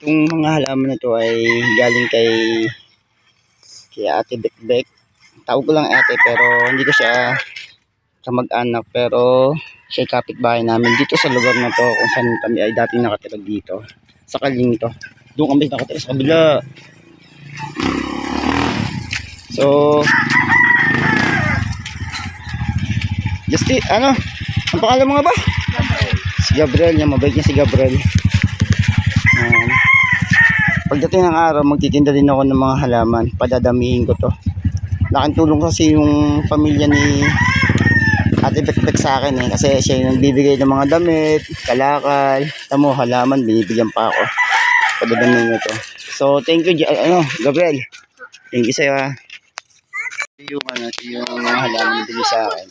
Itong mga halaman na to ay galing kay Ate Bekbek. Tawag ko lang ate pero hindi ko siya kamag-anak, pero siya ay kapitbahay namin dito sa lugar na to kung saan kami ay dating nakatira dito. Sa Kaling to. Doon kami nakatira sa kabila. So, Justy, ano? Ang pangalan mo nga ba? Si Gabriel, yung mabait niya si Gabriel. Pagdating ng araw, magtitinda din ako ng mga halaman. Padadamihin ko to. Laking tulong kasi yung pamilya ni Ate Bekbek sa akin kasi siya yung nagbibigay ng mga damit, kalakal, tamo, halaman, binibigyan pa ako. Padadamihin ko to. So, thank you, Gabriel. Thank you sa'yo ha. Yung mga halaman na bili sa akin.